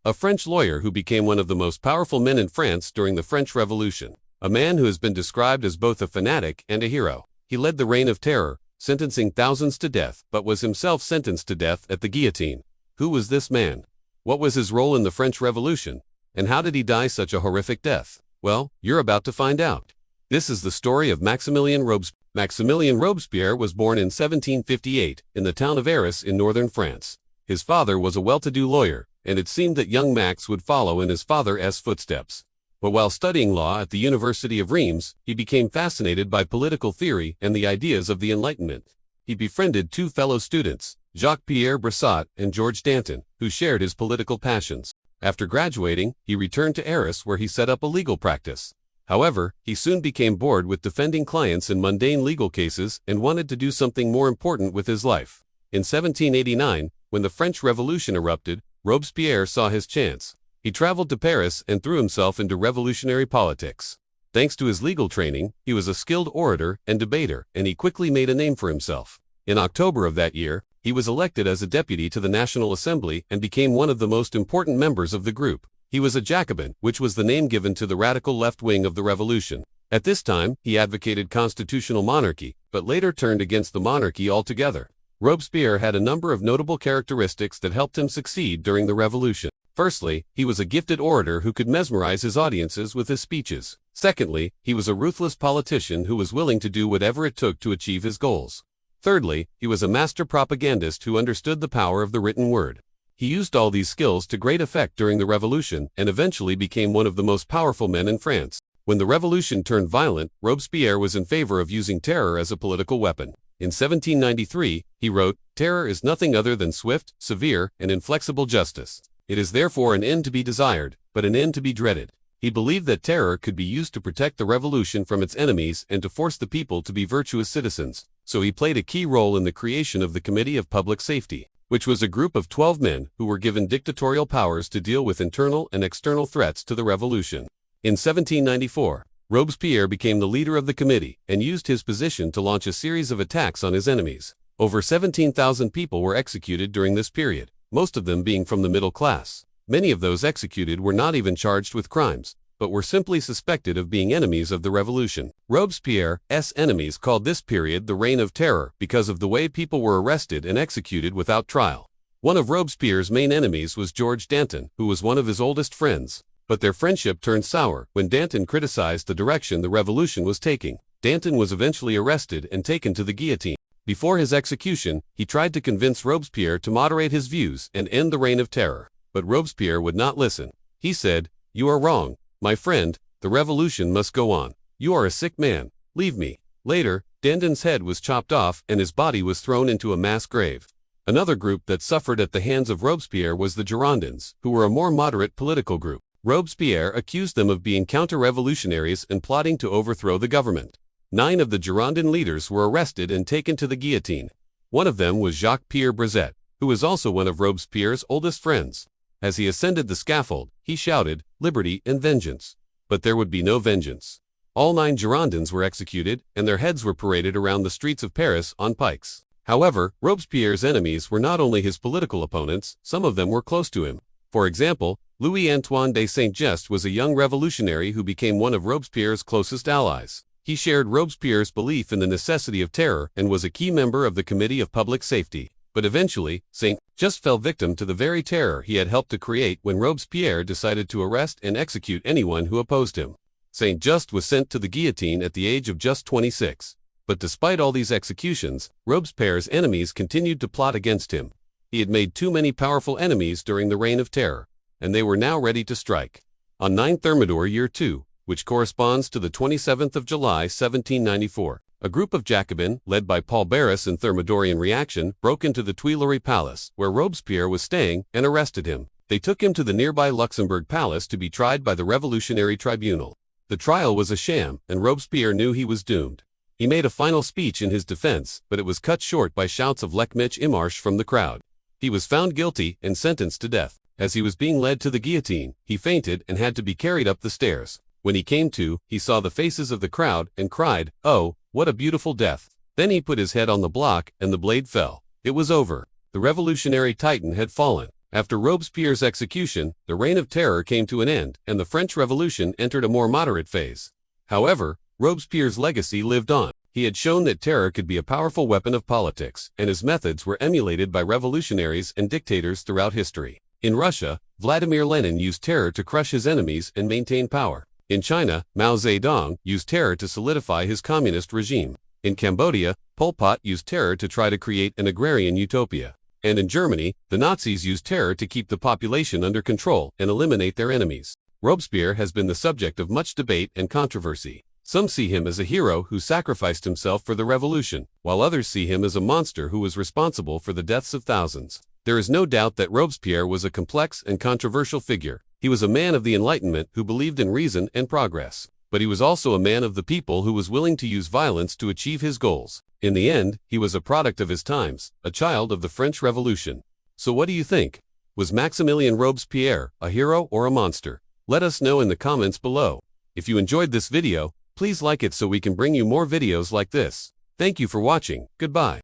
a French lawyer who became one of the most powerful men in France during the French Revolution. A man who has been described as both a fanatic and a hero. He led the Reign of Terror, sentencing thousands to death, but was himself sentenced to death at the guillotine. Who was this man? What was his role in the French Revolution? And how did he die such a horrific death? Well, you're about to find out. This is the story of Maximilien Robespierre. Maximilien Robespierre was born in 1758 in the town of Arras in northern France. His father was a well-to-do lawyer, and it seemed that young Max would follow in his father's footsteps. But while studying law at the University of Reims, he became fascinated by political theory and the ideas of the Enlightenment. He befriended two fellow students, Jacques-Pierre Brissot and Georges Danton, who shared his political passions. After graduating, he returned to Arras where he set up a legal practice. However, he soon became bored with defending clients in mundane legal cases and wanted to do something more important with his life. In 1789, when the French Revolution erupted, Robespierre saw his chance. He traveled to Paris and threw himself into revolutionary politics. Thanks to his legal training, he was a skilled orator and debater, and he quickly made a name for himself. In October of that year, he was elected as a deputy to the National Assembly and became one of the most important members of the group. He was a Jacobin, which was the name given to the radical left wing of the revolution. At this time, he advocated constitutional monarchy, but later turned against the monarchy altogether. Robespierre had a number of notable characteristics that helped him succeed during the revolution. Firstly, he was a gifted orator who could mesmerize his audiences with his speeches. Secondly, he was a ruthless politician who was willing to do whatever it took to achieve his goals. Thirdly, he was a master propagandist who understood the power of the written word. He used all these skills to great effect during the revolution and eventually became one of the most powerful men in France. When the revolution turned violent, Robespierre was in favor of using terror as a political weapon. In 1793, he wrote, "Terror is nothing other than swift, severe, and inflexible justice. It is therefore an end to be desired, but an end to be dreaded." He believed that terror could be used to protect the revolution from its enemies and to force the people to be virtuous citizens, so he played a key role in the creation of the Committee of Public Safety, which was a group of 12 men who were given dictatorial powers to deal with internal and external threats to the revolution. In 1794, Robespierre became the leader of the committee and used his position to launch a series of attacks on his enemies. Over 17,000 people were executed during this period, most of them being from the middle class. Many of those executed were not even charged with crimes, but were simply suspected of being enemies of the revolution. Robespierre's enemies called this period the Reign of Terror because of the way people were arrested and executed without trial. One of Robespierre's main enemies was Georges Danton, who was one of his oldest friends. But their friendship turned sour when Danton criticized the direction the revolution was taking. Danton was eventually arrested and taken to the guillotine. Before his execution, he tried to convince Robespierre to moderate his views and end the Reign of Terror. But Robespierre would not listen. He said, "You are wrong, my friend, the revolution must go on. You are a sick man, leave me." Later, Danton's head was chopped off and his body was thrown into a mass grave. Another group that suffered at the hands of Robespierre was the Girondins, who were a more moderate political group. Robespierre accused them of being counter-revolutionaries and plotting to overthrow the government. 9 of the Girondin leaders were arrested and taken to the guillotine. One of them was Jacques-Pierre Brissot, who was also one of Robespierre's oldest friends. As he ascended the scaffold, he shouted, "Liberty and vengeance." But there would be no vengeance. All 9 Girondins were executed, and their heads were paraded around the streets of Paris on pikes. However, Robespierre's enemies were not only his political opponents, some of them were close to him. For example, Louis-Antoine de Saint-Just was a young revolutionary who became one of Robespierre's closest allies. He shared Robespierre's belief in the necessity of terror and was a key member of the Committee of Public Safety. But eventually, Saint-Just fell victim to the very terror he had helped to create when Robespierre decided to arrest and execute anyone who opposed him. Saint-Just was sent to the guillotine at the age of just 26. But despite all these executions, Robespierre's enemies continued to plot against him. He had made too many powerful enemies during the Reign of Terror, and they were now ready to strike. On 9 Thermidor year 2, which corresponds to the 27th of July 1794, a group of Jacobins, led by Paul Barras and Thermidorian reaction, broke into the Tuileries Palace, where Robespierre was staying, and arrested him. They took him to the nearby Luxembourg Palace to be tried by the Revolutionary Tribunal. The trial was a sham, and Robespierre knew he was doomed. He made a final speech in his defense, but it was cut short by shouts of "Lech mich Imarsch" from the crowd. He was found guilty and sentenced to death. As he was being led to the guillotine, he fainted and had to be carried up the stairs. When he came to, he saw the faces of the crowd and cried, "Oh, what a beautiful death." Then he put his head on the block and the blade fell. It was over. The revolutionary titan had fallen. After Robespierre's execution, the Reign of Terror came to an end, and the French Revolution entered a more moderate phase. However, Robespierre's legacy lived on. He had shown that terror could be a powerful weapon of politics, and his methods were emulated by revolutionaries and dictators throughout history. In Russia, Vladimir Lenin used terror to crush his enemies and maintain power. In China, Mao Zedong used terror to solidify his communist regime. In Cambodia, Pol Pot used terror to try to create an agrarian utopia. And in Germany, the Nazis used terror to keep the population under control and eliminate their enemies. Robespierre has been the subject of much debate and controversy. Some see him as a hero who sacrificed himself for the revolution, while others see him as a monster who was responsible for the deaths of thousands. There is no doubt that Robespierre was a complex and controversial figure. He was a man of the Enlightenment who believed in reason and progress. But he was also a man of the people who was willing to use violence to achieve his goals. In the end, he was a product of his times, a child of the French Revolution. So what do you think? Was Maximilien Robespierre a hero or a monster? Let us know in the comments below. If you enjoyed this video, please like it so we can bring you more videos like this. Thank you for watching. Goodbye.